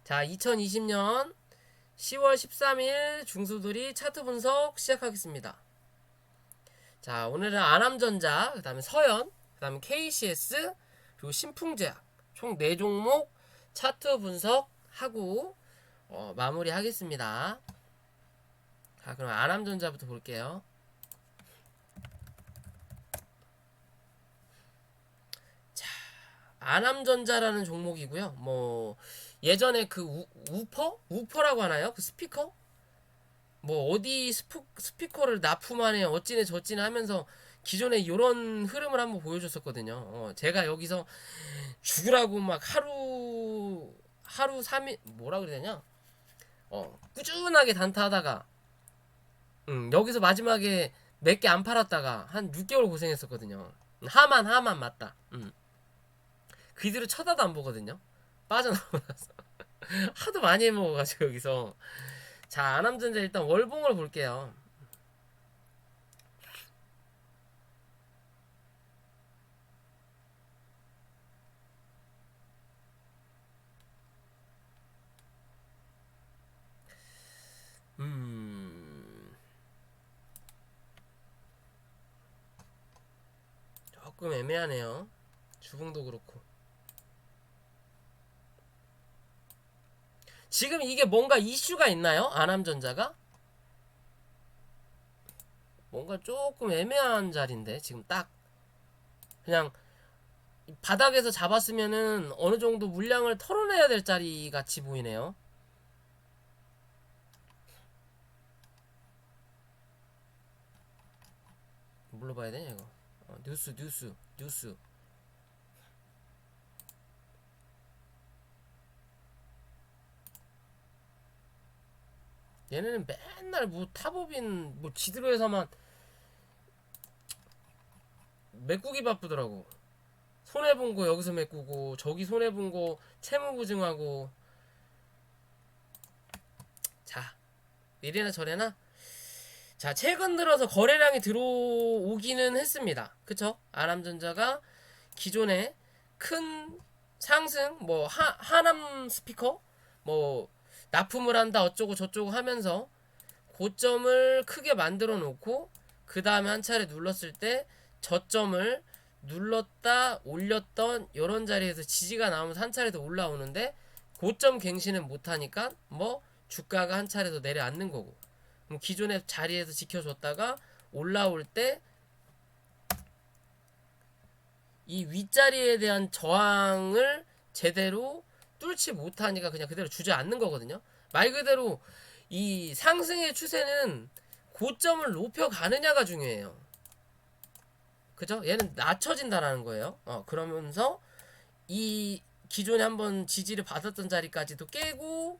자, 2020년 10월 13일 중수들이 차트 분석 시작하겠습니다. 자, 오늘은 아남전자, 그 다음에 서현, 그 다음에 KCS, 그리고 신풍제약 총 4종목 차트 분석하고 마무리 하겠습니다. 자, 그럼 아남전자부터 볼게요. 자, 아남전자라는 종목이고요. 뭐 예전에 그 우퍼라고 하나요? 그 스피커? 뭐 어디 스피커를 납품하네 어찌네 저찌네 하면서 기존에 이런 흐름을 한번 보여줬었거든요. 제가 여기서 죽으라고 막 하루 3일 뭐라 그래야 되냐? 꾸준하게 단타하다가 여기서 마지막에 몇 개 안 팔았다가 한 6개월 고생했었거든요. 하만 맞다. 그 뒤로 쳐다도 안 보거든요. 빠져나오고 나서 하도 많이 해먹어가지고 여기서. 자, 아남전자 일단 월봉을 볼게요. 조금 애매하네요. 주봉도 그렇고. 지금 이게 뭔가 이슈가 있나요? 아남전자가? 뭔가 조금 애매한 자리인데 지금 딱 그냥 바닥에서 잡았으면은 어느 정도 물량을 털어내야 될 자리 같이 보이네요. 뭘로 봐야 되냐 이거? 뉴스. 얘네는 맨날 뭐 탑업인 뭐 지드로 해서만 메꾸기 바쁘더라고. 손해본 거 여기서 메꾸고 저기 손해본 거 채무부증하고. 자, 이래나 저래나. 자, 최근 들어서 거래량이 들어오기는 했습니다. 그쵸? 아남전자가 기존에 큰 상승 뭐 하남 스피커 뭐 납품을 한다 어쩌고 저쩌고 하면서 고점을 크게 만들어 놓고 그 다음에 한 차례 눌렀을 때 저점을 눌렀다 올렸던 이런 자리에서 지지가 나오면서 한 차례 더 올라오는데 고점 갱신은 못하니까 뭐 주가가 한 차례 더 내려앉는 거고, 기존의 자리에서 지켜줬다가 올라올 때 이 윗자리에 대한 저항을 제대로 뚫지 못하니까 그냥 그대로 주저앉는 거거든요. 말 그대로 이 상승의 추세는 고점을 높여가느냐가 중요해요. 그죠? 얘는 낮춰진다라는 거예요. 그러면서 이 기존에 한번 지지를 받았던 자리까지도 깨고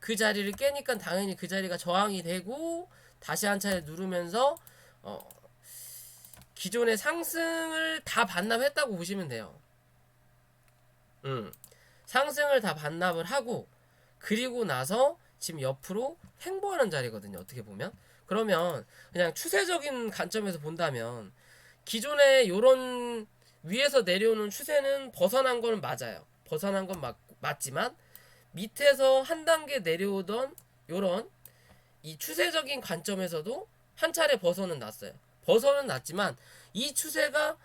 그 자리를 깨니까 당연히 그 자리가 저항이 되고 다시 한 차례 누르면서 기존의 상승을 다 반납했다고 보시면 돼요. 상승을 다 반납을 하고 그리고 나서 지금 옆으로 횡보하는 자리거든요. 어떻게 보면. 그러면 그냥 추세적인 관점에서 본다면 기존에 요런 위에서 내려오는 추세는 벗어난 거는 맞아요. 벗어난 건 맞지만 밑에서 한 단계 내려오던 요런 이 추세적인 관점에서도 한 차례 벗어는 났어요. 벗어는 났지만 이 추세가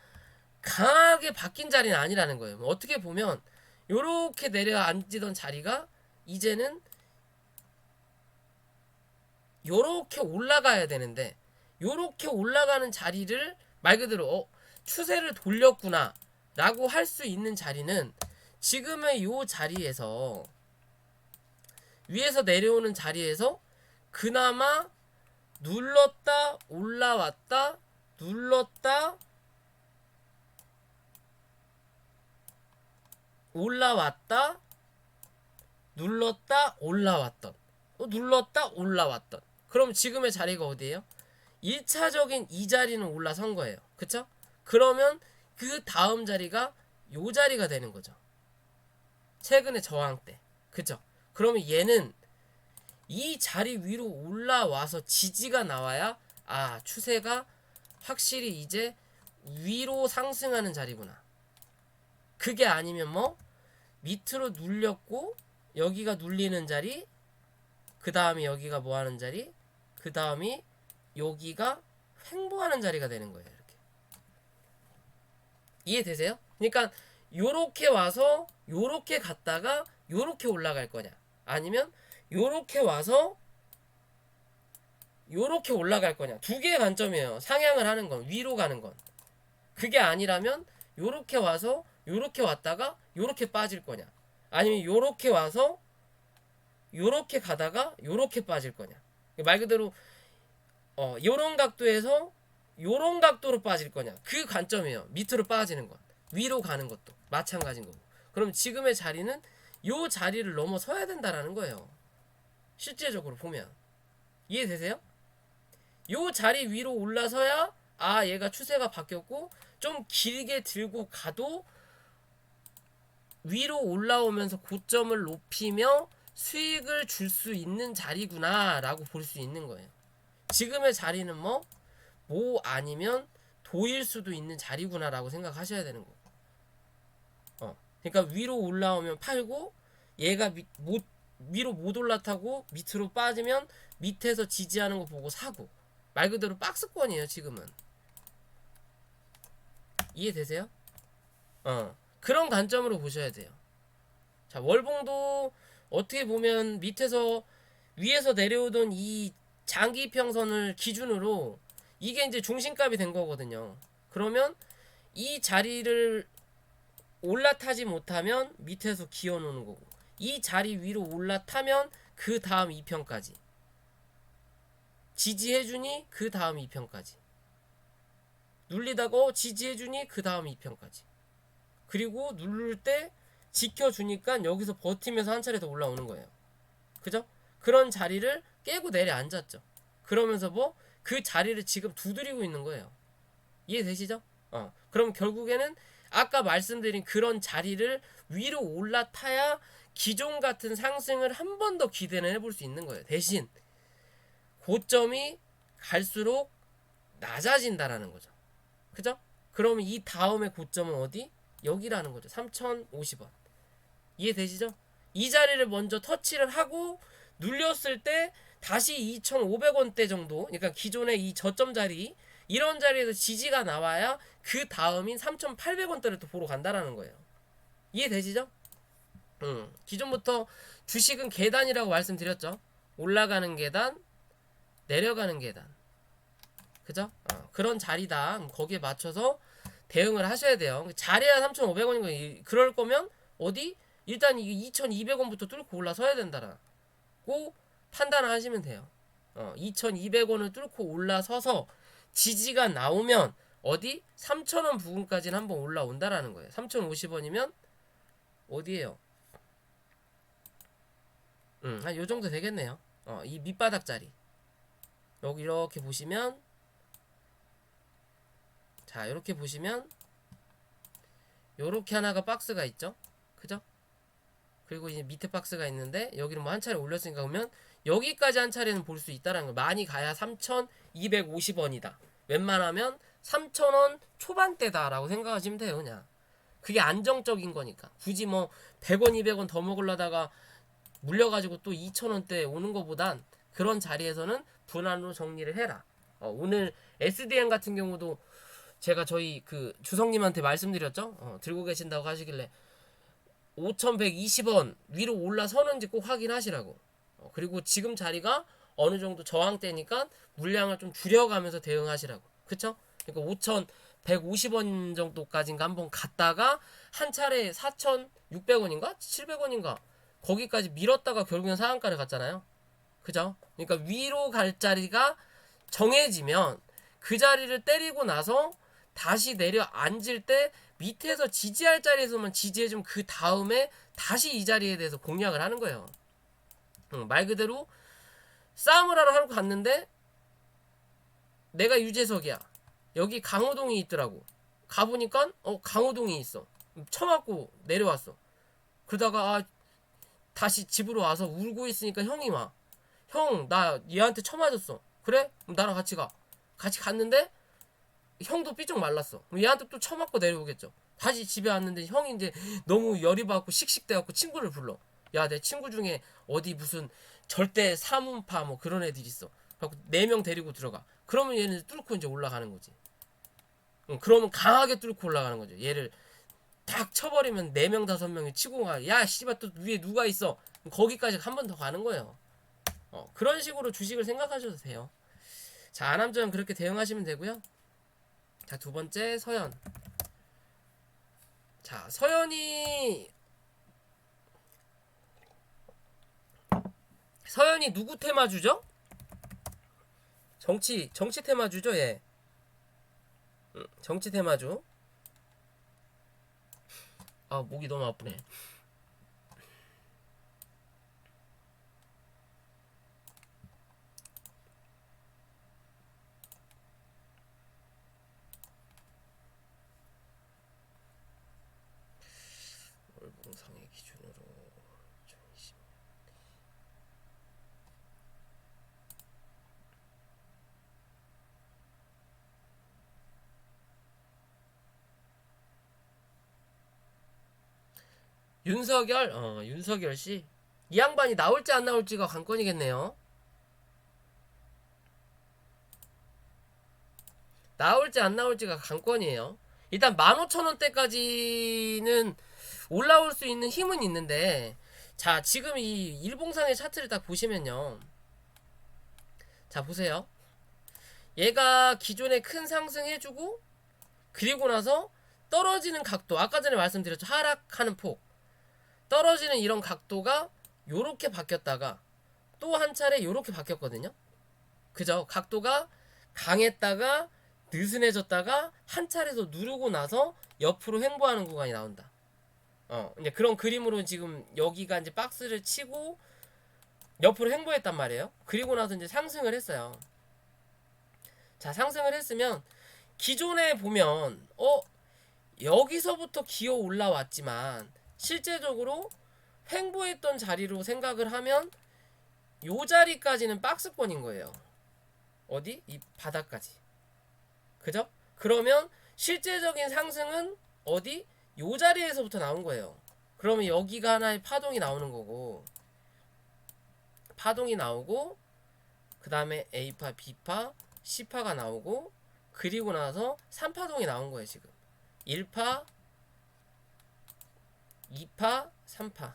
강하게 바뀐 자리는 아니라는 거예요. 어떻게 보면 요렇게 내려앉던 자리가 이제는 요렇게 올라가야 되는데 요렇게 올라가는 자리를 말 그대로 추세를 돌렸구나 라고 할 수 있는 자리는 지금의 요 자리에서 위에서 내려오는 자리에서 그나마 눌렀다 올라왔다 눌렀다 올라왔다 눌렀다 올라왔던 눌렀다 올라왔던. 그럼 지금의 자리가 어디예요? 1차적인 이 자리는 올라선 거예요. 그쵸? 그러면 그 다음 자리가 요 자리가 되는 거죠. 최근의 저항 때. 그쵸? 그러면 얘는 이 자리 위로 올라와서 지지가 나와야 추세가 확실히 이제 위로 상승하는 자리구나. 그게 아니면 뭐 밑으로 눌렸고 여기가 눌리는 자리, 그 다음에 여기가 뭐 하는 자리, 그 다음이 여기가 횡보하는 자리가 되는 거예요. 이렇게. 이해되세요? 그러니까 요렇게 와서 요렇게 갔다가 요렇게 올라갈 거냐, 아니면 요렇게 와서 요렇게 올라갈 거냐. 두 개의 관점이에요. 상향을 하는 건, 위로 가는 건. 그게 아니라면 요렇게 와서 요렇게 왔다가 요렇게 빠질 거냐, 아니면 요렇게 와서 요렇게 가다가 요렇게 빠질 거냐. 말 그대로 요런 각도에서 요런 각도로 빠질 거냐, 그 관점이에요. 밑으로 빠지는 건, 위로 가는 것도 마찬가지인 거고. 그럼 지금의 자리는 요 자리를 넘어서야 된다라는 거예요. 실제적으로 보면. 이해되세요? 요 자리 위로 올라서야 아, 얘가 추세가 바뀌었고 좀 길게 들고 가도 위로 올라오면서 고점을 높이며 수익을 줄 수 있는 자리구나 라고 볼 수 있는 거예요. 지금의 자리는 뭐 아니면 도일 수도 있는 자리구나 라고 생각하셔야 되는 거고. 그러니까 위로 올라오면 팔고, 얘가 위로 못 올라타고 밑으로 빠지면 밑에서 지지하는 거 보고 사고. 말 그대로 박스권이에요 지금은. 이해되세요? 그런 관점으로 보셔야 돼요. 자, 월봉도 어떻게 보면 밑에서 위에서 내려오던 이 장기 평선을 기준으로 이게 이제 중심값이 된 거거든요. 그러면 이 자리를 올라타지 못하면 밑에서 기어 놓는 거고, 이 자리 위로 올라타면 그 다음 2편까지 지지해주니 그 다음 2편까지 눌리다가 지지해주니 그 다음 2편까지, 그리고 누를 때 지켜주니까 여기서 버티면서 한 차례 더 올라오는 거예요. 그죠? 그런 자리를 깨고 내려앉았죠. 그러면서 뭐 그 자리를 지금 두드리고 있는 거예요. 이해되시죠? 그럼 결국에는 아까 말씀드린 그런 자리를 위로 올라타야 기존 같은 상승을 한 번 더 기대는 해볼 수 있는 거예요. 대신 고점이 갈수록 낮아진다라는 거죠. 그죠? 그러면 이 다음에 고점은 어디? 여기라는 거죠. 3,050원. 이해되시죠? 이 자리를 먼저 터치를 하고 눌렸을 때 다시 2,500원대 정도, 그러니까 기존의 이 저점 자리, 이런 자리에서 지지가 나와야 그 다음인 3,800원대를 또 보러 간다라는 거예요. 이해되시죠? 기존부터 주식은 계단이라고 말씀드렸죠. 올라가는 계단, 내려가는 계단. 그죠? 그런 자리다. 거기에 맞춰서 대응을 하셔야 돼요. 잘해야 3,500원인 거예요. 그럴 거면 어디? 일단 이게 2,200원부터 뚫고 올라서야 된다라고 판단을 하시면 돼요. 2,200원을 뚫고 올라서서 지지가 나오면 어디? 3,000원 부근까지는 한번 올라온다라는 거예요. 3,050원이면 어디에요? 한 요 정도 되겠네요. 이 밑바닥 자리. 여기 이렇게 보시면, 자, 이렇게 보시면 요렇게 하나가 박스가 있죠. 그죠? 그리고 이제 밑에 박스가 있는데 여기는 뭐 한 차례 올렸으니까, 그러면 여기까지 한 차례는 볼 수 있다라는 거. 많이 가야 3,250원이다. 웬만하면 3,000원 초반대다라고 생각하시면 돼요. 그냥 그게 안정적인 거니까. 굳이 뭐 100원 200원 더 먹으려다가 물려가지고 또 2,000원대 오는 거보단 그런 자리에서는 분할로 정리를 해라. 오늘 SDN 같은 경우도 제가 저희 그 주성님한테 말씀드렸죠. 들고 계신다고 하시길래 5,120원 위로 올라서는지 꼭 확인하시라고. 그리고 지금 자리가 어느 정도 저항대니까 물량을 좀 줄여가면서 대응하시라고. 그쵸? 그러니까 5,150원 정도까지인가 한번 갔다가 한 차례 4,600원인가 700원인가 거기까지 밀었다가 결국엔 상한가를 갔잖아요. 그죠? 그러니까 위로 갈 자리가 정해지면 그 자리를 때리고 나서 다시 내려앉을 때 밑에서 지지할 자리에서만 지지해주면 그 다음에 다시 이 자리에 대해서 공략을 하는 거예요. 말 그대로 싸움을 하러 갔는데 내가 유재석이야. 여기 강호동이 있더라고. 가보니까 강호동이 있어. 쳐맞고 내려왔어. 그러다가 다시 집으로 와서 울고 있으니까 형이 와. 형, 나 얘한테 쳐맞았어. 그래? 그럼 나랑 같이 가. 같이 갔는데 형도 삐쩍 말랐어. 얘한테 또 쳐맞고 내려오겠죠. 다시 집에 왔는데 형이 이제 너무 열이 받고 씩씩대갖고 친구를 불러. 야, 내 친구 중에 어디 무슨 절대 사문파 뭐 그런 애들 있어. 그래갖고 4명 데리고 들어가. 그러면 얘는 뚫고 이제 올라가는 거지. 그러면 강하게 뚫고 올라가는 거죠. 얘를 딱 쳐버리면 4명 5명이 치고 가. 야, 씨발 또 위에 누가 있어. 거기까지 한 번 더 가는 거예요. 그런 식으로 주식을 생각하셔도 돼요. 자, 안암전 그렇게 대응하시면 되고요. 자, 두 번째 서연. 자, 서연이 누구 테마주죠? 정치 테마주죠, 얘. 정치 테마주. 아, 목이 너무 아프네. 월봉상의 기준으로 전심. 윤석열 씨. 이 양반이 나올지 안 나올지가 관건이겠네요. 나올지 안 나올지가 관건이에요. 일단 15,000원대까지는 올라올 수 있는 힘은 있는데, 자, 지금 이 일봉상의 차트를 딱 보시면요. 자, 보세요. 얘가 기존에 큰 상승해주고, 그리고 나서 떨어지는 각도, 아까 전에 말씀드렸죠. 하락하는 폭. 떨어지는 이런 각도가 요렇게 바뀌었다가 또 한 차례 요렇게 바뀌었거든요. 그죠? 각도가 강했다가 느슨해졌다가 한 차례 더 누르고 나서 옆으로 횡보하는 구간이 나온다. 이제 그런 그림으로 지금 여기가 이제 박스를 치고 옆으로 횡보했단 말이에요. 그리고 나서 이제 상승을 했어요. 자, 상승을 했으면 기존에 보면 여기서부터 기어 올라왔지만 실제적으로 횡보했던 자리로 생각을 하면 요 자리까지는 박스권인 거예요. 어디? 이 바닥까지. 그죠? 그러면 실제적인 상승은 어디? 요 자리에서부터 나온 거예요. 그러면 여기가 하나의 파동이 나오는 거고, 파동이 나오고, 그 다음에 A파, B파, C파가 나오고, 그리고 나서 3파동이 나온 거예요. 지금 1파, 2파, 3파.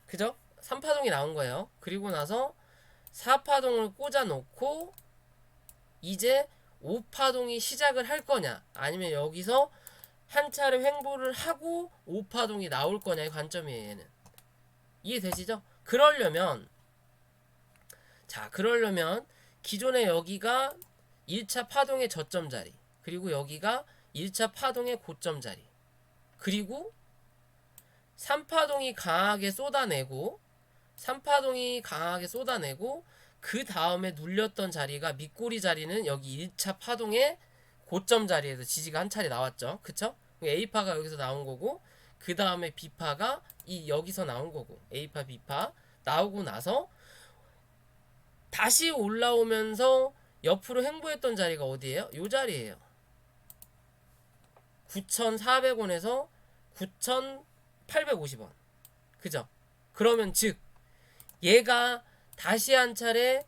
그죠? 3파동이 나온 거예요. 그리고 나서 4파동을 꽂아 놓고 이제 5파동이 시작을 할 거냐, 아니면 여기서 한 차례 횡보를 하고 5파동이 나올 거냐의 관점이에요. 얘는. 이해되시죠? 그러려면 기존에 여기가 1차 파동의 저점 자리, 그리고 여기가 1차 파동의 고점 자리, 그리고 3파동이 강하게 쏟아내고 그 다음에 눌렸던 자리가 밑꼬리 자리는 여기 1차 파동의 고점 자리에서 지지가 한 차례 나왔죠. 그쵸? A파가 여기서 나온 거고, 그 다음에 B파가 여기서 나온 거고, A파, B파 나오고 나서 다시 올라오면서 옆으로 횡보했던 자리가 어디예요? 요 자리예요. 9,400원에서 9,850원. 그죠? 그러면 즉 얘가 다시 한 차례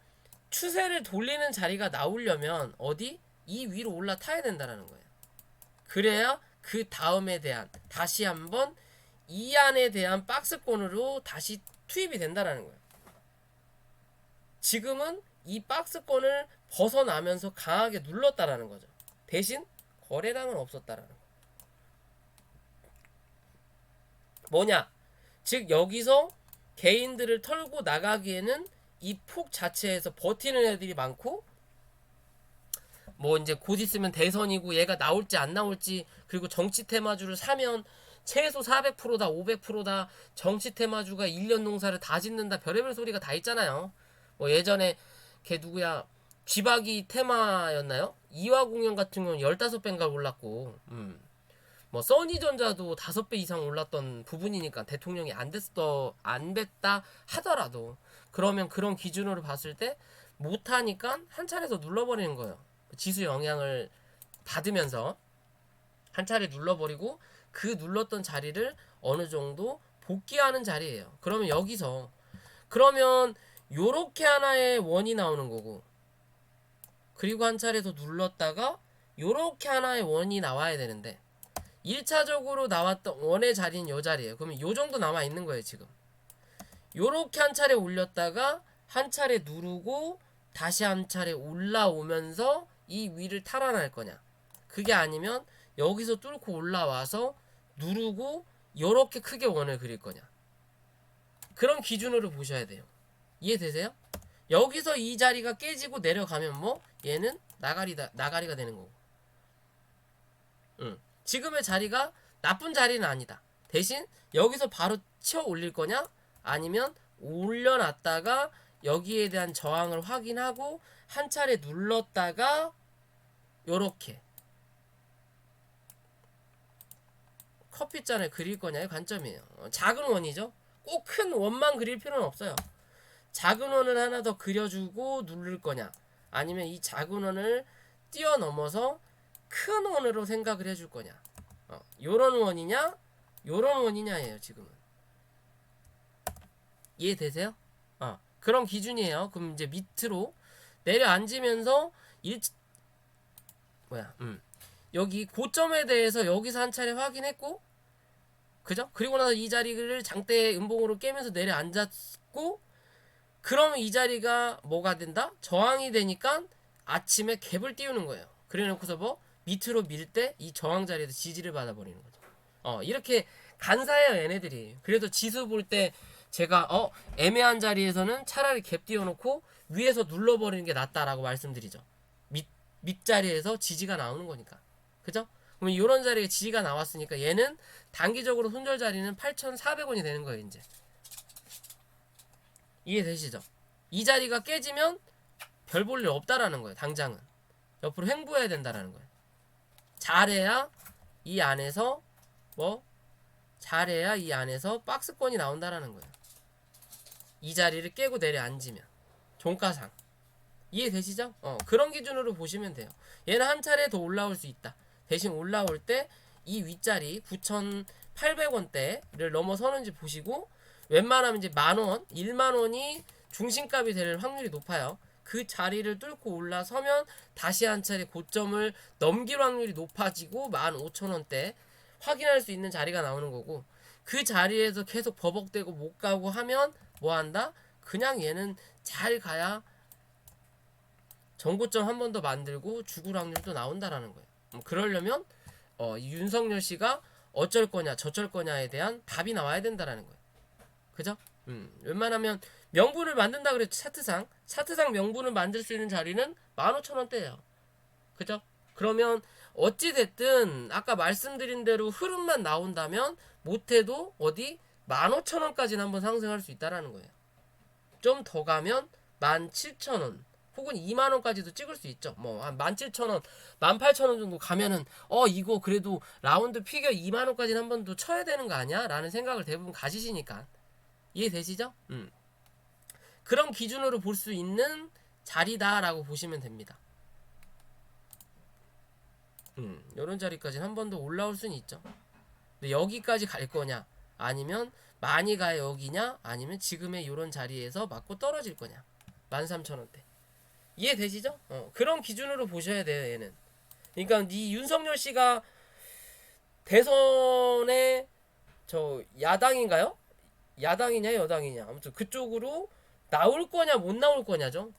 추세를 돌리는 자리가 나오려면 어디? 이 위로 올라타야 된다는 거예요. 그래야 그 다음에 대한 다시 한번 이 안에 대한 박스권으로 다시 투입이 된다는 거예요. 지금은 이 박스권을 벗어나면서 강하게 눌렀다라는 거죠. 대신 거래량은 없었다라는 거. 뭐냐? 즉 여기서 개인들을 털고 나가기에는 이 폭 자체에서 버티는 애들이 많고, 뭐 이제 곧 있으면 대선이고 얘가 나올지 안 나올지, 그리고 정치 테마주를 사면 최소 400%다 500%다 정치 테마주가 1년 농사를 다 짓는다, 별의별 소리가 다 있잖아요. 뭐 예전에 걔 누구야, 쥐박이 테마였나요? 이화공영 같은 경우는 15배인가 올랐고, 뭐 써니전자도 5배 이상 올랐던 부분이니까, 대통령이 안 됐다 하더라도. 그러면 그런 기준으로 봤을 때 못하니까 한 차례 더 눌러버리는 거예요. 지수 영향을 받으면서 한 차례 눌러버리고 그 눌렀던 자리를 어느 정도 복귀하는 자리예요. 그러면 여기서 그러면 요렇게 하나의 원이 나오는 거고, 그리고 한 차례 더 눌렀다가 요렇게 하나의 원이 나와야 되는데 1차적으로 나왔던 원의 자리는 요 자리예요. 그러면 요 정도 남아 있는 거예요. 지금 요렇게 한 차례 올렸다가 한 차례 누르고 다시 한 차례 올라오면서 이 위를 탈환할 거냐, 그게 아니면 여기서 뚫고 올라와서 누르고 요렇게 크게 원을 그릴 거냐, 그런 기준으로 보셔야 돼요. 이해되세요? 여기서 이 자리가 깨지고 내려가면 뭐 얘는 나가리가 되는 거고, 지금의 자리가 나쁜 자리는 아니다. 대신 여기서 바로 치어 올릴 거냐, 아니면 올려놨다가 여기에 대한 저항을 확인하고 한 차례 눌렀다가 요렇게 커피잔을 그릴 거냐의 관점이에요. 작은 원이죠. 꼭 큰 원만 그릴 필요는 없어요. 작은 원을 하나 더 그려주고 누를 거냐, 아니면 이 작은 원을 뛰어넘어서 큰 원으로 생각을 해줄 거냐, 요런 원이냐 요런 원이냐예요. 지금은 이해되세요? 그런 기준이에요. 그럼 이제 밑으로 내려앉으면서 여기 고점에 대해서 여기서 한 차례 확인했고, 그죠? 그리고 나서 이 자리를 장대 음봉으로 깨면서 내려앉았고, 그러면 이 자리가 뭐가 된다? 저항이 되니까 아침에 갭을 띄우는 거예요. 그래 놓고서 뭐 밑으로 밀 때 이 저항 자리에서 지지를 받아버리는 거죠. 이렇게 간사해요 얘네들이. 그래도 지수 볼 때 제가 애매한 자리에서는 차라리 갭 띄워놓고 위에서 눌러버리는 게 낫다라고 말씀드리죠. 밑자리에서 지지가 나오는 거니까. 그죠? 그러면 이런 자리에 지지가 나왔으니까 얘는 단기적으로 손절 자리는 8,400원이 되는 거예요. 이제 이해되시죠? 이 자리가 깨지면 별 볼 일 없다라는 거예요. 당장은 옆으로 횡보해야 된다라는 거예요. 잘해야 이 안에서 잘해야 이 안에서 박스권이 나온다라는 거예요. 이 자리를 깨고 내려앉으면 종가상. 이해되시죠? 그런 기준으로 보시면 돼요. 얘는 한 차례 더 올라올 수 있다. 대신 올라올 때 이 윗자리 9,800원대를 넘어서는지 보시고, 웬만하면 이제 만원, 1만원이 중심값이 될 확률이 높아요. 그 자리를 뚫고 올라서면 다시 한 차례 고점을 넘길 확률이 높아지고 15,000원대 확인할 수 있는 자리가 나오는 거고, 그 자리에서 계속 버벅대고 못 가고 하면 뭐 한다? 그냥 얘는 잘 가야 전고점 한 번 더 만들고 죽을 확률도 나온다라는 거예요. 그러려면 윤석열 씨가 어쩔 거냐 저쩔 거냐에 대한 답이 나와야 된다라는 거예요. 그죠? 웬만하면 명분을 만든다 그랬죠. 차트상 명분을 만들 수 있는 자리는 15,000원대예요. 그죠? 그러면 어찌됐든 아까 말씀드린 대로 흐름만 나온다면 못해도 15,000원까지는 한번 상승할 수 있다라는 거예요. 좀 더 가면 17,000원 혹은 2만원까지도 찍을 수 있죠. 뭐 한 17,000원 18,000원 정도 가면은 이거 그래도 라운드 피겨 2만원까지는 한 번 더 쳐야 되는 거 아니야? 라는 생각을 대부분 가지시니까. 이해되시죠? 그런 기준으로 볼 수 있는 자리다라고 보시면 됩니다. 요런 자리까지 한 번 더 올라올 수는 있죠. 근데 여기까지 갈 거냐, 아니면 많이 가야 여기냐, 아니면 지금의 요런 자리에서 맞고 떨어질 거냐, 13,000원대. 이해되시죠? 그런 기준으로 보셔야 돼요 얘는. 그러니까 이 윤석열 씨가 대선에 저 야당인가요? 야당이냐 여당이냐, 아무튼 그쪽으로 나올 거냐 못 나올 거냐죠.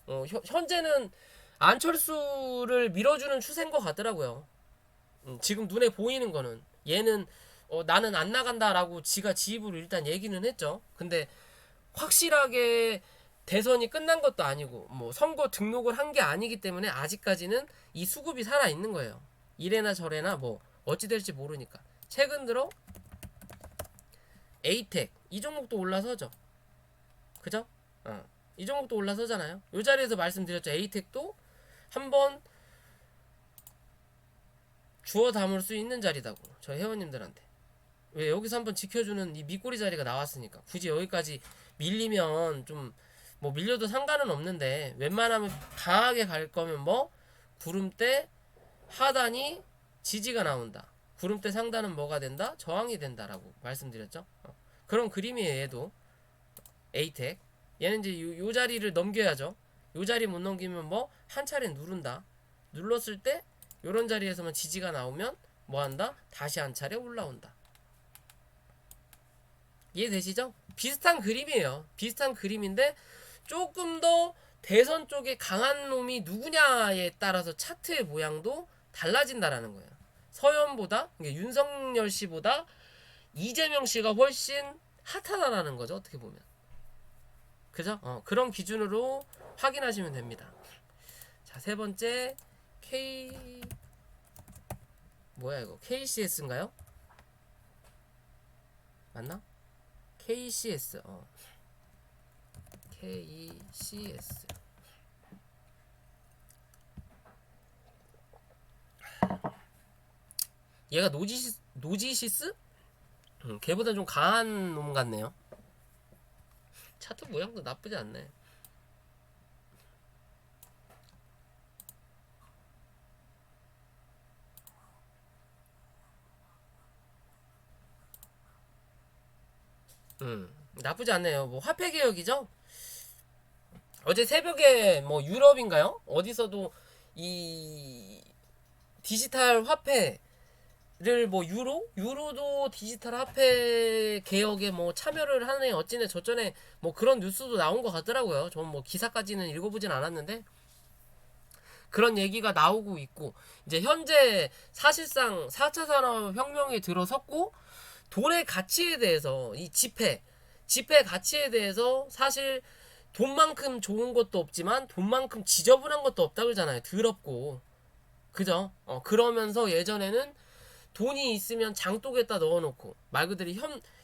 현재는 안철수를 밀어주는 추세인 것 같더라고요. 지금 눈에 보이는 거는 얘는 나는 안 나간다라고 지가 지 입으로 일단 얘기는 했죠. 근데 확실하게 대선이 끝난 것도 아니고 뭐 선거 등록을 한 게 아니기 때문에 아직까지는 이 수급이 살아 있는 거예요. 이래나 저래나 뭐 어찌 될지 모르니까. 최근 들어 에이텍 이 종목도 올라서죠. 그죠? 이 종목도 올라서잖아요. 이 자리에서 말씀드렸죠. 에이텍도 한번 주워 담을 수 있는 자리다고, 저희 회원님들한테. 왜 여기서 한번 지켜주는 이 밑꼬리 자리가 나왔으니까. 굳이 여기까지 밀리면 좀 뭐 밀려도 상관은 없는데, 웬만하면 강하게 갈 거면 뭐 구름대 하단이 지지가 나온다, 구름대 상단은 뭐가 된다? 저항이 된다라고 말씀드렸죠. 그런 그림이에요. 얘도 에이텍. 얘는 이제 요 자리를 넘겨야죠. 요 자리 못 넘기면 뭐 한 차례 누른다. 눌렀을 때 요런 자리에서만 지지가 나오면 뭐 한다? 다시 한 차례 올라온다. 이해되시죠? 비슷한 그림이에요. 비슷한 그림인데 조금 더 대선 쪽에 강한 놈이 누구냐에 따라서 차트의 모양도 달라진다라는 거예요. 서현보다, 그러니까 윤석열 씨보다 이재명 씨가 훨씬 핫하다라는 거죠. 어떻게 보면. 그죠? 그런 기준으로 확인하시면 됩니다. 자, 세 번째 뭐야 이거? KCS인가요? 맞나? KCS. KCS. 얘가 노지시스? 걔보다 좀 강한 놈 같네요. 차트 모양도 나쁘지 않네. 나쁘지 않네요. 뭐 화폐 개혁이죠? 어제 새벽에 뭐 유럽인가요? 어디서도 이 디지털 화폐를 뭐 유로도 디지털 화폐 개혁에 뭐 참여를 하네 어찌네 저쩌네 뭐 그런 뉴스도 나온 것 같더라고요. 전 뭐 기사까지는 읽어보진 않았는데 그런 얘기가 나오고 있고 이제 현재 사실상 4차 산업혁명이 들어섰고 돈의 가치에 대해서 이 지폐 가치에 대해서 사실 돈만큼 좋은 것도 없지만 돈만큼 지저분한 것도 없다 그러잖아요. 더럽고 그죠? 그러면서 예전에는 돈이 있으면 장독에다 넣어놓고 말 그대로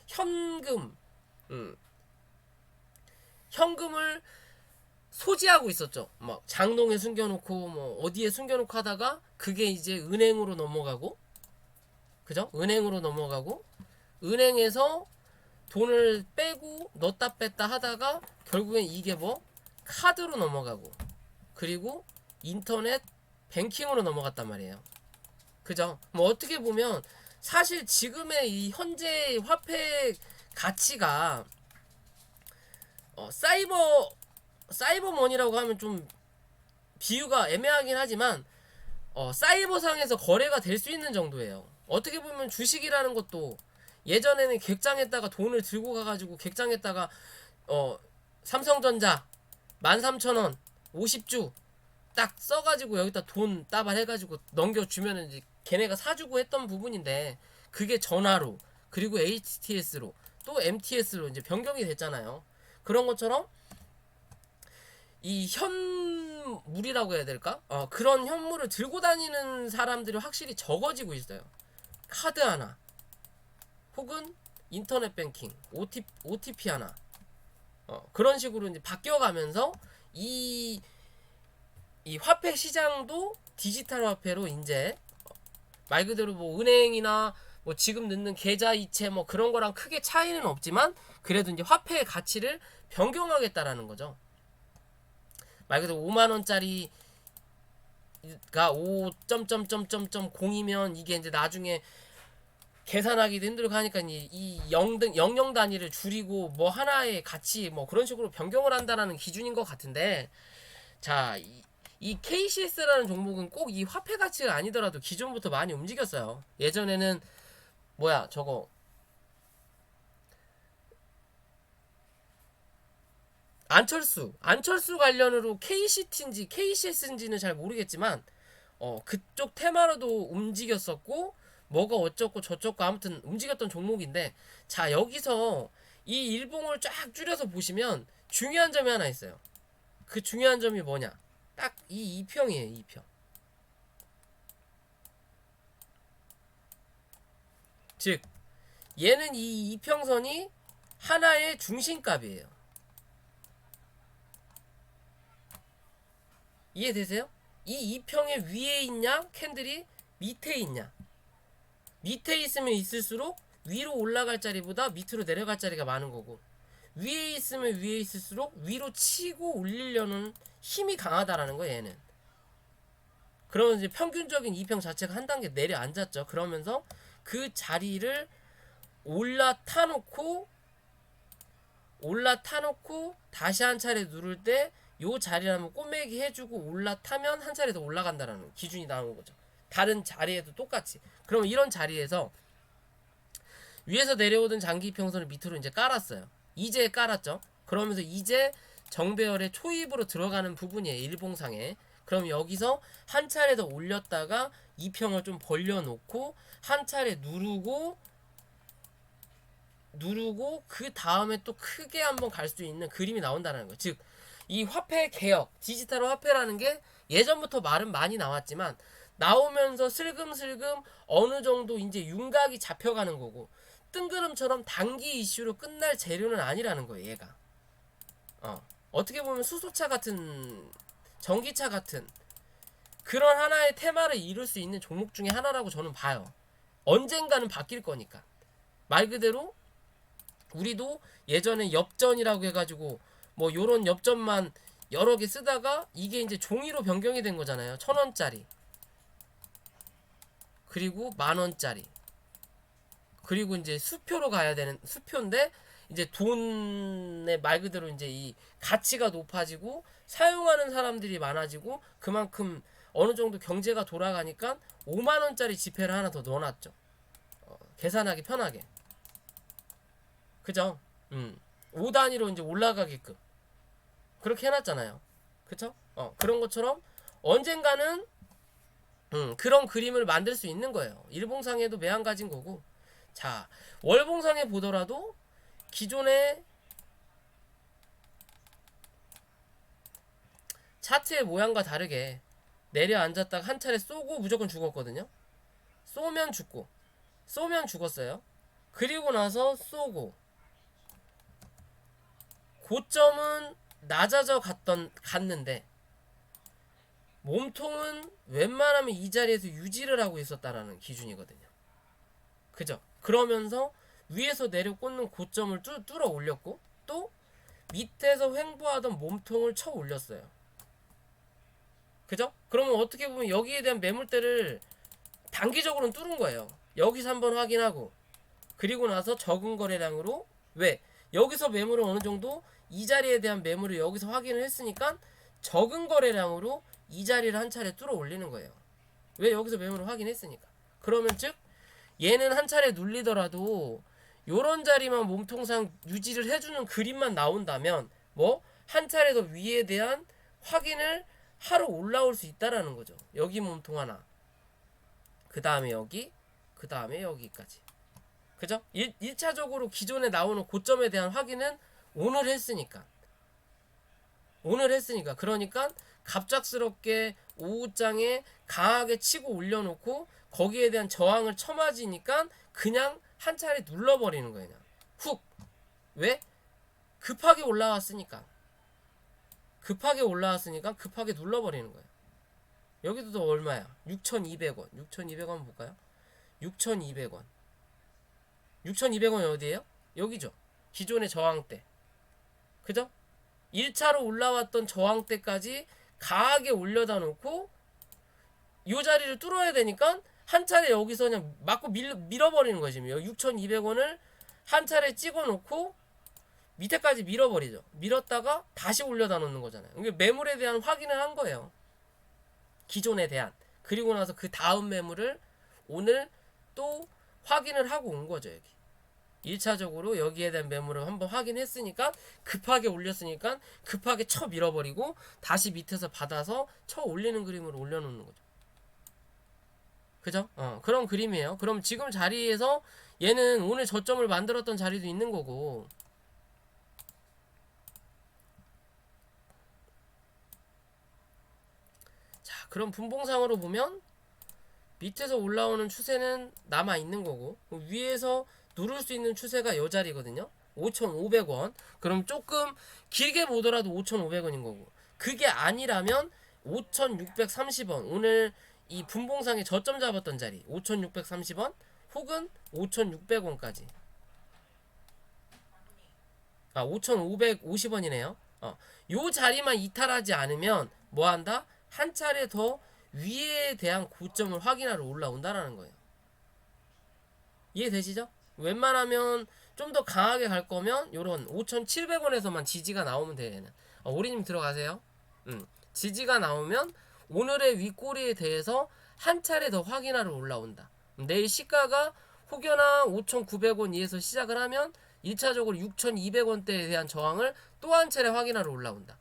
현금 현금을 소지하고 있었죠. 막 장롱에 숨겨놓고 뭐 어디에 숨겨놓고 하다가 그게 이제 은행으로 넘어가고 그죠? 은행으로 넘어가고 은행에서 돈을 빼고 넣었다 뺐다 하다가 결국엔 이게 뭐 카드로 넘어가고 그리고 인터넷 뱅킹으로 넘어갔단 말이에요. 그죠? 뭐 어떻게 보면 사실 지금의 이 현재 화폐 가치가 사이버머니라고 하면 좀 비유가 애매하긴 하지만 사이버상에서 거래가 될 수 있는 정도예요. 어떻게 보면 주식이라는 것도 예전에는 객장에다가 돈을 들고 가가지고 객장에다가 삼성전자 13,000원 50주 딱 써가지고 여기다 돈 따발해가지고 넘겨주면은 이제 걔네가 사주고 했던 부분인데 그게 전화로 그리고 HTS로 또 MTS로 이제 변경이 됐잖아요. 그런 것처럼 이 현물이라고 해야 될까? 그런 현물을 들고 다니는 사람들이 확실히 적어지고 있어요. 카드 하나 혹은 인터넷 뱅킹 OTP 하나 그런 식으로 이제 바뀌어가면서 이 화폐 시장도 디지털 화폐로 이제 말 그대로 뭐 은행이나 뭐 지금 넣는 계좌 이체 뭐 그런 거랑 크게 차이는 없지만 그래도 이제 화폐의 가치를 변경하겠다라는 거죠. 말 그대로 5만 원짜리가 5.0이면 이게 이제 나중에 계산하기도 힘들고 하니까 이 0 단위를 줄이고 뭐 하나의 가치 뭐 그런 식으로 변경을 한다라는 기준인 것 같은데 자, 이 KCS라는 종목은 꼭 이 화폐 가치가 아니더라도 기존부터 많이 움직였어요. 예전에는 뭐야 저거 안철수 관련으로 KCT인지 KCS인지는 잘 모르겠지만 그쪽 테마로도 움직였었고 뭐가 어쩌고 저쩌고 아무튼 움직였던 종목인데 자 여기서 이 일봉을 쫙 줄여서 보시면 중요한 점이 하나 있어요. 그 중요한 점이 뭐냐 딱 이 이평이에요. 이평 즉 얘는 이 이평선이 하나의 중심값이에요. 이해되세요? 이 이평의 위에 있냐 캔들이 밑에 있냐 밑에 있으면 있을수록 위로 올라갈 자리보다 밑으로 내려갈 자리가 많은 거고 위에 있으면 위에 있을수록 위로 치고 올리려는 힘이 강하다라는 거예요. 얘는 그러면 이제 평균적인 이평 자체가 한 단계 내려앉았죠. 그러면서 그 자리를 올라타 놓고 올라타놓고 다시 한 차례 누를 때 요 자리를 한번 꼬매기 해주고 올라타면 한 차례 더 올라간다라는 기준이 나오는 거죠. 다른 자리에도 똑같이. 그럼 이런 자리에서 위에서 내려오던 장기 이평선을 밑으로 이제 깔았어요. 이제 깔았죠. 그러면서 이제 정배열의 초입으로 들어가는 부분이에요. 일봉상에. 그럼 여기서 한 차례 더 올렸다가 이평을 좀 벌려놓고 한 차례 누르고 그 다음에 또 크게 한번 갈 수 있는 그림이 나온다는 거예요. 즉 이 화폐 개혁, 디지털 화폐라는 게 예전부터 말은 많이 나왔지만 나오면서 슬금슬금 어느 정도 이제 윤곽이 잡혀가는 거고 뜬구름처럼 단기 이슈로 끝날 재료는 아니라는 거예요. 얘가 어떻게 보면 수소차 같은 전기차 같은 그런 하나의 테마를 이룰 수 있는 종목 중에 하나라고 저는 봐요. 언젠가는 바뀔 거니까. 말 그대로 우리도 예전에 엽전이라고 해가지고 뭐 요런 엽전만 여러 개 쓰다가 이게 이제 종이로 변경이 된 거잖아요. 1,000원짜리 그리고 10,000원짜리 그리고 이제 수표로 가야 되는 수표인데 이제 돈의 말 그대로 이제 이 가치가 높아지고 사용하는 사람들이 많아지고 그만큼 어느 정도 경제가 돌아가니까 5만원짜리 지폐를 하나 더 넣어놨죠. 계산하기 편하게. 그죠? 5단위로 이제 올라가게끔 그렇게 해놨잖아요. 그쵸? 그런 것처럼 언젠가는 그런 그림을 만들 수 있는 거예요. 일봉상에도 매한가지인 거고. 자, 월봉상에 보더라도 기존의 차트의 모양과 다르게 내려앉았다가 한 차례 쏘고 무조건 죽었거든요. 쏘면 죽고 쏘면 죽었어요. 그리고 나서 쏘고 고점은 낮아져 갔는데 몸통은 웬만하면 이 자리에서 유지를 하고 있었다라는 기준이거든요. 그죠? 그러면서 위에서 내려 꽂는 고점을 뚫어 올렸고 또 밑에서 횡보하던 몸통을 쳐 올렸어요. 그죠? 그러면 어떻게 보면 여기에 대한 매물대를 단기적으로는 뚫은 거예요. 여기서 한번 확인하고 그리고 나서 적은 거래량으로 왜? 여기서 매물을 어느 정도 이 자리에 대한 매물을 여기서 확인을 했으니까 적은 거래량으로 이 자리를 한 차례 뚫어 올리는 거예요. 왜? 여기서 매물을 확인했으니까. 그러면 즉 얘는 한 차례 눌리더라도 요런 자리만 몸통상 유지를 해주는 그림만 나온다면 뭐 한 차례 더 위에 대한 확인을 하러 올라올 수 있다라는 거죠. 여기 몸통 하나 그 다음에 여기 그 다음에 여기까지. 그죠? 1차적으로 기존에 나오는 고점에 대한 확인은 오늘 했으니까 그러니까 갑작스럽게 오후장에 강하게 치고 올려놓고 거기에 대한 저항을 쳐맞으니까 그냥 한 차례 눌러버리는 거예요. 그냥 훅. 왜? 급하게 올라왔으니까 급하게 눌러버리는 거예요. 여기도 또 얼마야? 6,200원 6,200원 볼까요? 6,200원 6,200원이 어디에요? 여기죠. 기존의 저항대. 그죠? 1차로 올라왔던 저항대까지 강하게 올려다 놓고 이 자리를 뚫어야 되니까 한 차례 여기서 그냥 맞고 밀어버리는 거지. 6,200원을 한 차례 찍어 놓고 밑에까지 밀어버리죠. 밀었다가 다시 올려다 놓는 거잖아요. 이게 매물에 대한 확인을 한 거예요. 기존에 대한. 그리고 나서 그 다음 매물을 오늘 또 확인을 하고 온 거죠. 여기 1차적으로 여기에 대한 매물을 한번 확인했으니까 급하게 올렸으니까 급하게 쳐 밀어버리고 다시 밑에서 받아서 쳐 올리는 그림으로 올려놓는 거죠. 그죠? 그런 그림이에요. 그럼 지금 자리에서 얘는 오늘 저점을 만들었던 자리도 있는 거고. 자, 그럼 분봉상으로 보면 밑에서 올라오는 추세는 남아 있는 거고 위에서 누를 수 있는 추세가 요 자리거든요. 5,500원. 그럼 조금 길게 보더라도 5,500원인 거고 그게 아니라면 5,630원. 오늘 이 분봉상에 저점 잡았던 자리 5,630원 혹은 5,600원까지. 5,550원이네요. 요 자리만 이탈하지 않으면 뭐 한다? 한 차례 더 위에 대한 고점을 확인하러 올라온다라는 거예요. 이해되시죠? 웬만하면 좀 더 강하게 갈 거면 요런 5,700원에서만 지지가 나오면 돼요. 얘는. 오리님 들어가세요. 지지가 나오면 오늘의 윗꼬리에 대해서 한 차례 더 확인하러 올라온다. 내일 시가가 혹여나 5,900원 이에서 시작을 하면 1차적으로 6,200원대에 대한 저항을 또 한 차례 확인하러 올라온다.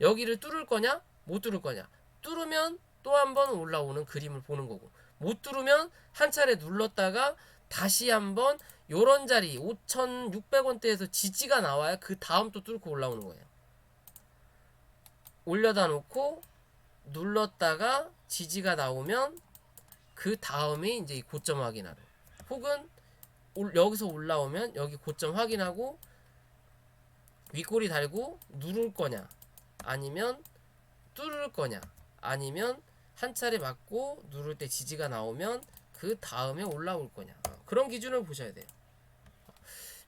여기를 뚫을 거냐 못 뚫을 거냐. 뚫으면 또 한 번 올라오는 그림을 보는 거고, 못 뚫으면 한 차례 눌렀다가 다시 한번 요런 자리 5,600원대에서 지지가 나와야 그 다음 또 뚫고 올라오는 거예요. 올려다 놓고 눌렀다가 지지가 나오면 그 다음에 이제 고점 확인하고, 혹은 여기서 올라오면 여기 고점 확인하고 윗꼬리 달고 누를 거냐, 아니면 뚫을 거냐, 아니면 한 차례 맞고 누를 때 지지가 나오면 그 다음에 올라올 거냐. 그런 기준을 보셔야 돼요.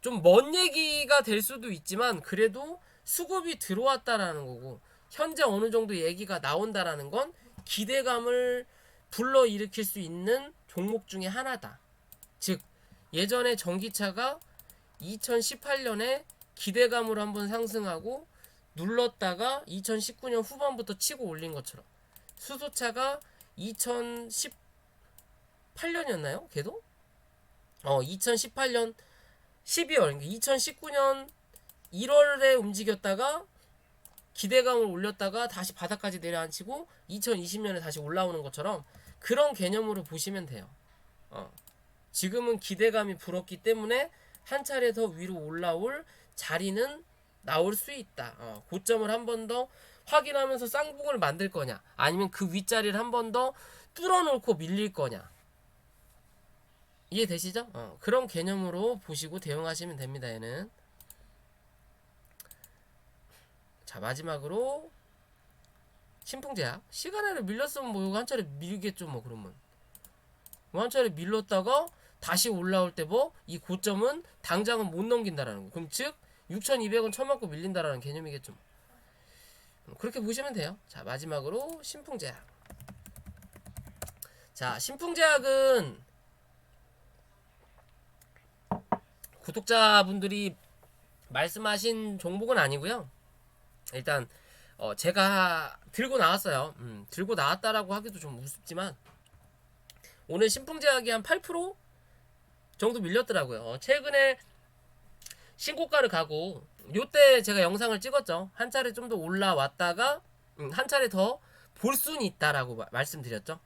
좀 먼 얘기가 될 수도 있지만 그래도 수급이 들어왔다라는 거고, 현재 어느 정도 얘기가 나온다라는 건 기대감을 불러일으킬 수 있는 종목 중에 하나다. 즉 예전에 전기차가 2018년에 기대감으로 한번 상승하고 눌렀다가 2019년 후반부터 치고 올린 것처럼, 수소차가 2018년이었나요? 걔도? 2018년 12월, 그러니까 2019년 1월에 움직였다가 기대감을 올렸다가 다시 바닥까지 내려앉히고 2020년에 다시 올라오는 것처럼 그런 개념으로 보시면 돼요. 지금은 기대감이 불었기 때문에 한 차례 더 위로 올라올 자리는 나올 수 있다. 고점을 한 번 더 확인하면서 쌍봉을 만들 거냐, 아니면 그 윗자리를 한 번 더 뚫어놓고 밀릴 거냐. 이해되시죠? 그런 개념으로 보시고 대응하시면 됩니다. 얘는. 자, 마지막으로 신풍제약. 시간에를 밀렸으면 뭐 이거 한 차례 밀겠죠. 뭐 그러면 뭐 한 차례 밀렸다가 다시 올라올 때 뭐 이 고점은 당장은 못 넘긴다라는 거. 그럼 즉 6,200원 쳐맞고 밀린다라는 개념이겠죠. 그렇게 보시면 돼요. 자, 마지막으로 신풍제약. 자, 신풍제약은 구독자분들이 말씀하신 종목은 아니고요. 일단 제가 들고 나왔어요. 들고 나왔다라고 하기도 좀 우습지만 오늘 신풍제약이 한 8% 정도 밀렸더라고요. 최근에 신고가를 가고 요때 제가 영상을 찍었죠. 한 차례 좀 더 올라왔다가 한 차례 더 볼 수는 있다라고 말씀드렸죠.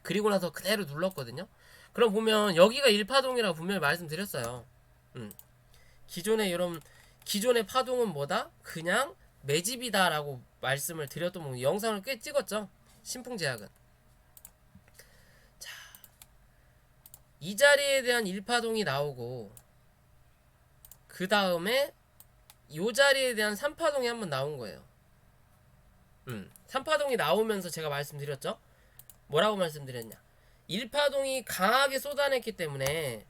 그리고 나서 그대로 눌렀거든요. 그럼 보면 여기가 1파동이라고 분명히 말씀드렸어요. 기존의 파동은 뭐다? 그냥 매집이다라고 말씀을 드렸던 뭐 영상을 꽤 찍었죠. 신풍제약은. 자, 이 자리에 대한 1파동이 나오고 그 다음에 이 자리에 대한 3파동이 한번 나온 거예요. 3파동이 나오면서 제가 말씀드렸죠. 뭐라고 말씀드렸냐? 1파동이 강하게 쏟아냈기 때문에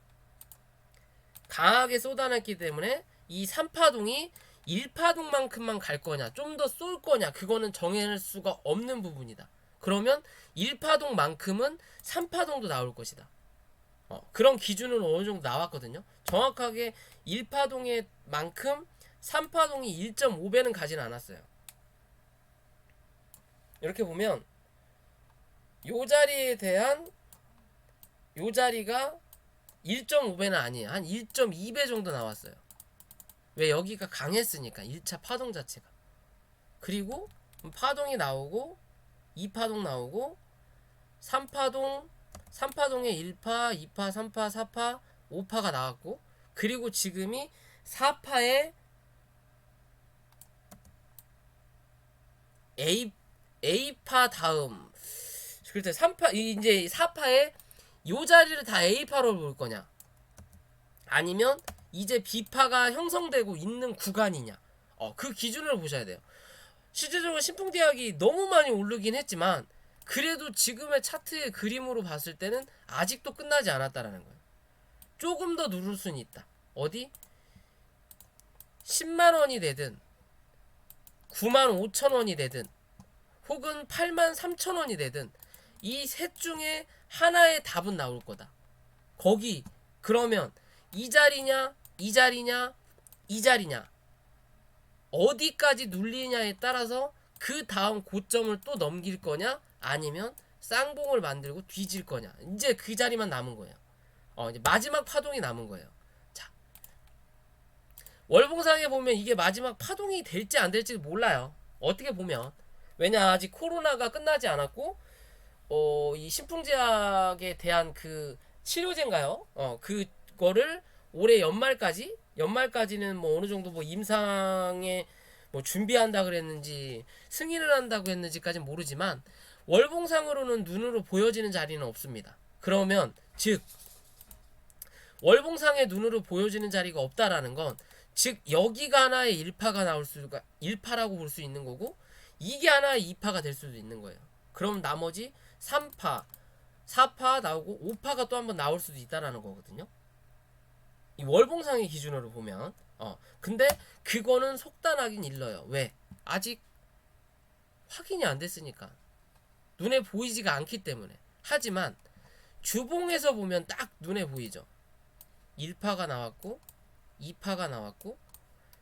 이 3파동이 1파동만큼만 갈 거냐, 좀 더 쏠 거냐, 그거는 정해낼 수가 없는 부분이다. 그러면 1파동만큼은 3파동도 나올 것이다. 그런 기준으로 어느 정도 나왔거든요. 정확하게 1파동의 만큼 3파동이 1.5배는 가진 않았어요. 이렇게 보면 요 자리에 대한 요 자리가 1.5배는 아니에요. 한 1.2배 정도 나왔어요. 왜? 여기가 강했으니까 1차 파동 자체가. 그리고 파동이 나오고 2파동 나오고 3파동에 1파, 2파, 3파, 4파, 5파가 나왔고, 그리고 지금이 4파에 A파 다음, 그때 3파, 이제 4파에 요 자리를 다 A파로 볼 거냐, 아니면 이제 B파가 형성되고 있는 구간이냐, 그 기준을 보셔야 돼요. 실제적으로 신풍제약이 너무 많이 오르긴 했지만 그래도 지금의 차트의 그림으로 봤을 때는 아직도 끝나지 않았다라는 거예요. 조금 더 누를 수는 있다. 어디? 10만원이 되든 95,000원이 되든 혹은 83,000원이 되든 이 셋 중에 하나의 답은 나올 거다. 거기 그러면 이 자리냐, 이 자리냐, 이 자리냐, 어디까지 눌리냐에 따라서 그 다음 고점을 또 넘길 거냐, 아니면 쌍봉을 만들고 뒤질 거냐. 이제 그 자리만 남은 거예요. 이제 마지막 파동이 남은 거예요. 자, 월봉상에 보면 이게 마지막 파동이 될지 안 될지 몰라요. 어떻게 보면. 왜냐, 아직 코로나가 끝나지 않았고, 이 신풍제약에 대한 그 치료제인가요? 그거를 올해 연말까지는 뭐 어느 정도 뭐 임상에 뭐 준비한다 그랬는지 승인을 한다고 했는지까지는 모르지만, 월봉상으로는 눈으로 보여지는 자리는 없습니다. 그러면 즉 월봉상의 눈으로 보여지는 자리가 없다라는 건, 즉 여기가 하나의 1파가 나올 수가 1파라고 볼 수 있는 거고, 이게 하나의 2파가 될 수도 있는 거예요. 그럼 나머지 3파, 4파 나오고 5파가 또 한번 나올 수도 있다라는 거거든요. 이 월봉상의 기준으로 보면. 근데 그거는 속단하긴 일러요. 왜? 아직 확인이 안 됐으니까. 눈에 보이지가 않기 때문에. 하지만 주봉에서 보면 딱 눈에 보이죠. 1파가 나왔고, 2파가 나왔고,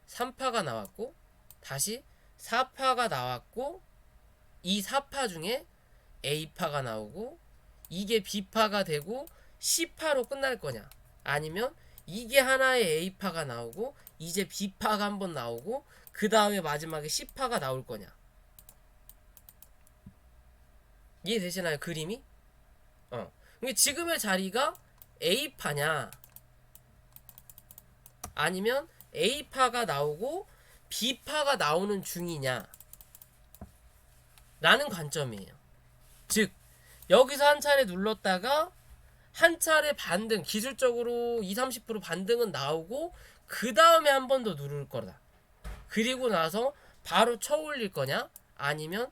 3파가 나왔고, 다시 4파가 나왔고, 이 4파 중에 A파가 나오고, 이게 B파가 되고 C파로 끝날 거냐, 아니면 이게 하나의 A파가 나오고 이제 B파가 한번 나오고 그 다음에 마지막에 C파가 나올 거냐. 이해되시나요? 그림이? 근데 지금의 자리가 A파냐, 아니면 A파가 나오고 B파가 나오는 중이냐 라는 관점이에요. 즉 여기서 한 차례 눌렀다가 한 차례 반등, 기술적으로 20-30% 반등은 나오고 그 다음에 한 번 더 누를 거다. 그리고 나서 바로 쳐 올릴 거냐, 아니면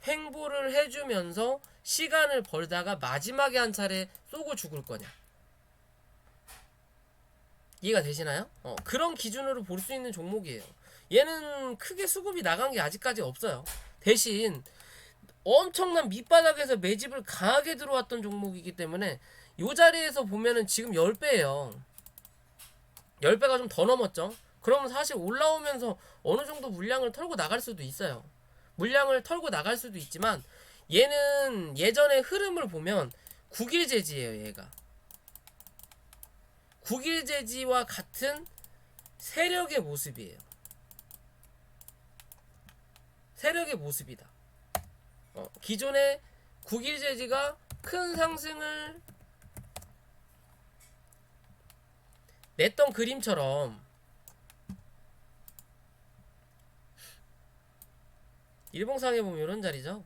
횡보를 해주면서 시간을 벌다가 마지막에 한 차례 쏘고 죽을 거냐. 이해가 되시나요? 그런 기준으로 볼 수 있는 종목이에요. 얘는 크게 수급이 나간 게 아직까지 없어요. 대신 엄청난 밑바닥에서 매집을 강하게 들어왔던 종목이기 때문에 이 자리에서 보면은 지금 10배예요. 10배가 좀 더 넘었죠. 그러면 사실 올라오면서 어느 정도 물량을 털고 나갈 수도 있어요. 물량을 털고 나갈 수도 있지만, 얘는 예전의 흐름을 보면 국일제지예요. 얘가 국일제지와 같은 세력의 모습이에요. 세력의 모습이다. 기존의 국일제지가 큰 상승을 냈던 그림처럼, 일봉상에 보면 이런 자리죠.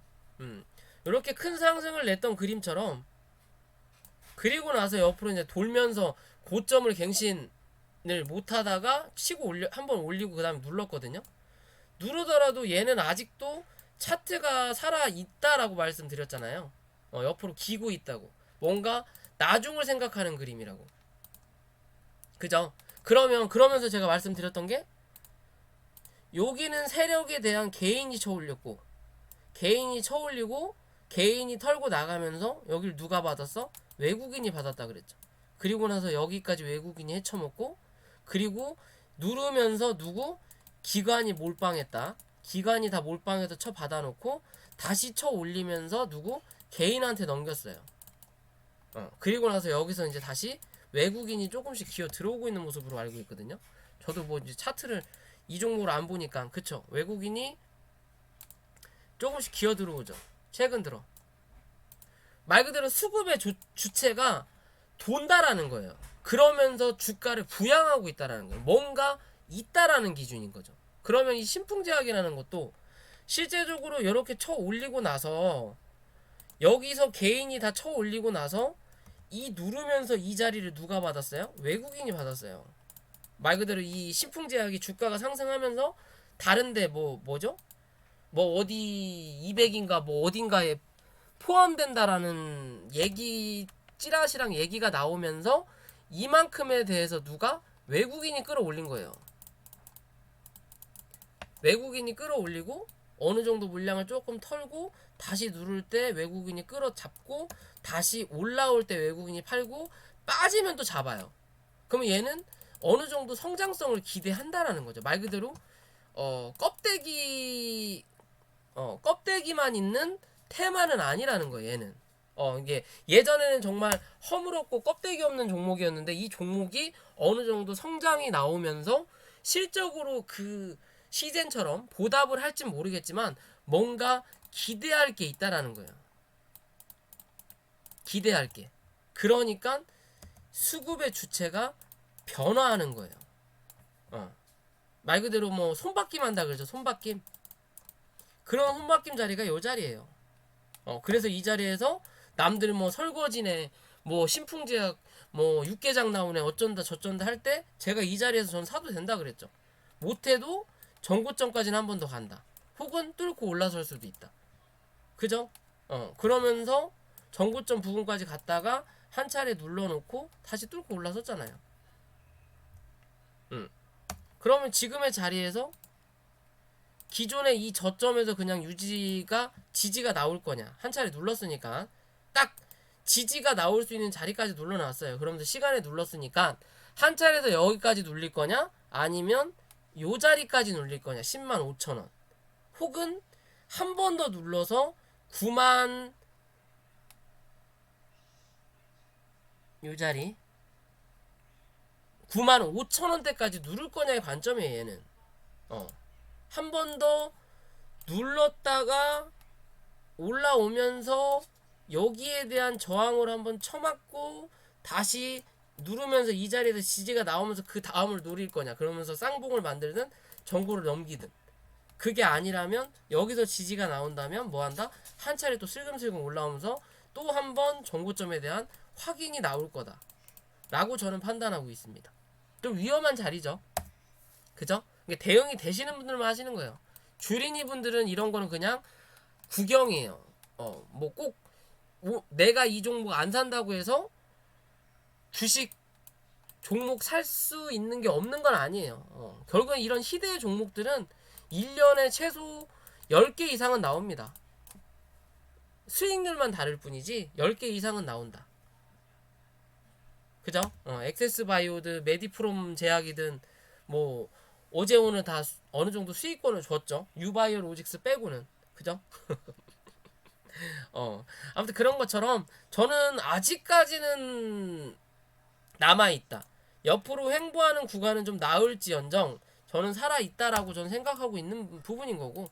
이렇게 큰 상승을 냈던 그림처럼, 그리고 나서 옆으로 이제 돌면서 고점을 갱신을 못하다가 치고 올려 한번 올리고 그 다음에 눌렀거든요. 누르더라도 얘는 아직도 차트가 살아 있다라고 말씀드렸잖아요. 옆으로 기고 있다고. 뭔가 나중을 생각하는 그림이라고. 그죠? 그러면서 제가 말씀드렸던 게, 여기는 세력에 대한 개인이 쳐올렸고, 개인이 쳐올리고 개인이 털고 나가면서 여기를 누가 받았어? 외국인이 받았다 그랬죠. 그리고 나서 여기까지 외국인이 헤쳐먹고, 그리고 누르면서 누구? 기관이 몰빵했다. 기관이 다 몰빵해서 쳐 받아놓고 다시 쳐 올리면서 누구? 개인한테 넘겼어요. 그리고 나서 여기서 이제 다시 외국인이 조금씩 기어 들어오고 있는 모습으로 알고 있거든요. 저도 뭐 이제 차트를 이 종목으로 안 보니까, 그쵸? 외국인이 조금씩 기어 들어오죠. 최근 들어. 말 그대로 수급의 주체가 돈다라는 거예요. 그러면서 주가를 부양하고 있다라는 거예요. 뭔가 있다라는 기준인 거죠. 그러면 이 신풍제약이라는 것도 실제적으로 이렇게 쳐 올리고 나서, 여기서 개인이 다 쳐 올리고 나서 이 누르면서 이 자리를 누가 받았어요? 외국인이 받았어요. 말 그대로 이 신풍제약이 주가가 상승하면서 다른데 뭐죠? 뭐 어디 200인가 뭐 어딘가에 포함된다라는 얘기, 찌라시랑 얘기가 나오면서 이만큼에 대해서 누가? 외국인이 끌어올린 거예요. 외국인이 끌어올리고 어느 정도 물량을 조금 털고 다시 누를 때 외국인이 끌어잡고 다시 올라올 때 외국인이 팔고 빠지면 또 잡아요. 그러면 얘는 어느 정도 성장성을 기대한다라는 거죠. 말 그대로 껍데기만 있는 테마는 아니라는 거예요. 얘는 이게 예전에는 정말 허물없고 껍데기 없는 종목이었는데 이 종목이 어느 정도 성장이 나오면서 실적으로 그 시젠처럼 보답을 할진 모르겠지만 뭔가 기대할 게 있다라는 거예요. 기대할 게. 그러니까 수급의 주체가 변화하는 거예요. 말 그대로 뭐 손바뀜 한다 그러죠. 손바뀜. 그런 손바뀜 자리가 요 자리예요. 그래서 이 자리에서 남들 뭐 설거지네, 뭐 신풍제약, 뭐 육개장 나오네, 어쩐다 저쩐다 할 때 제가 이 자리에서 전 사도 된다 그랬죠. 못해도 전고점까지는 한 번 더 간다. 혹은 뚫고 올라설 수도 있다. 그죠? 그러면서 전고점 부분까지 갔다가 한 차례 눌러놓고 다시 뚫고 올라섰잖아요. 그러면 지금의 자리에서 기존의 이 저점에서 그냥 지지가 나올 거냐. 한 차례 눌렀으니까 딱 지지가 나올 수 있는 자리까지 눌러놨어요. 그러면서 시간에 눌렀으니까 한 차례에서 여기까지 눌릴 거냐, 아니면 요 자리까지 눌릴 거냐. 105,000원. 혹은 한 번 더 눌러서 9만, 요 자리 95,000원대까지 누를 거냐의 관점이에요. 얘는 한 번 더 눌렀다가 올라오면서 여기에 대한 저항을 한번 쳐맞고 다시 누르면서 이 자리에서 지지가 나오면서 그 다음을 노릴 거냐, 그러면서 쌍봉을 만들든 전고를 넘기든. 그게 아니라면 여기서 지지가 나온다면 뭐한다? 한 차례 또 슬금슬금 올라오면서 또 한 번 전고점에 대한 확인이 나올 거다 라고 저는 판단하고 있습니다. 좀 위험한 자리죠. 그죠? 대응이 되시는 분들만 하시는 거예요. 주린이 분들은 이런 거는 그냥 구경이에요. 뭐 꼭 내가 이 종목 안 산다고 해서 주식 종목 살 수 있는 게 없는 건 아니에요. 결국엔 이런 희대의 종목들은 1년에 최소 10개 이상은 나옵니다. 수익률만 다를 뿐이지 10개 이상은 나온다. 그죠? 엑세스바이오든 메디프롬 제약이든 뭐 어제 오늘 다 어느 정도 수익권을 줬죠. 유바이오 로직스 빼고는. 그죠? 아무튼 그런 것처럼 저는 아직까지는 남아있다. 옆으로 횡보하는 구간은 좀 나을지언정 저는 살아있다라고 저는 생각하고 있는 부분인 거고,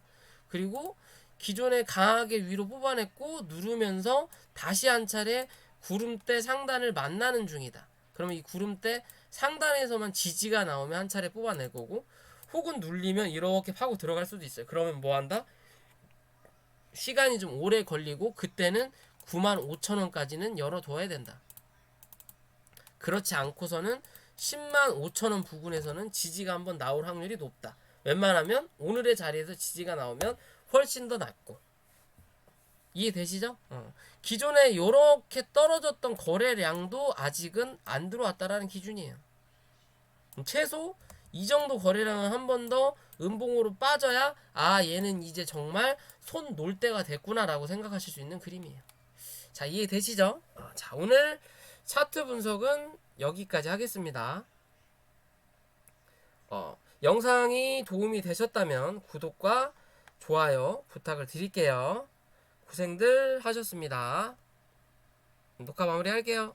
그리고 기존에 강하게 위로 뽑아냈고 누르면서 다시 한 차례 구름대 상단을 만나는 중이다. 그러면 이 구름대 상단에서만 지지가 나오면 한 차례 뽑아낼 거고, 혹은 눌리면 이렇게 파고 들어갈 수도 있어요. 그러면 뭐 한다? 시간이 좀 오래 걸리고 그때는 95,000원까지는 열어둬야 된다. 그렇지 않고서는 105,000원 부근에서는 지지가 한번 나올 확률이 높다. 웬만하면 오늘의 자리에서 지지가 나오면 훨씬 더 낮고. 이해되시죠? 기존에 이렇게 떨어졌던 거래량도 아직은 안 들어왔다라는 기준이에요. 최소 이 정도 거래량은 한 번 더 음봉으로 빠져야 얘는 이제 정말 손 놓을 때가 됐구나라고 생각하실 수 있는 그림이에요. 자, 이해되시죠? 자, 오늘 차트 분석은 여기까지 하겠습니다. 영상이 도움이 되셨다면 구독과 좋아요 부탁을 드릴게요. 고생들 하셨습니다. 녹화 마무리할게요.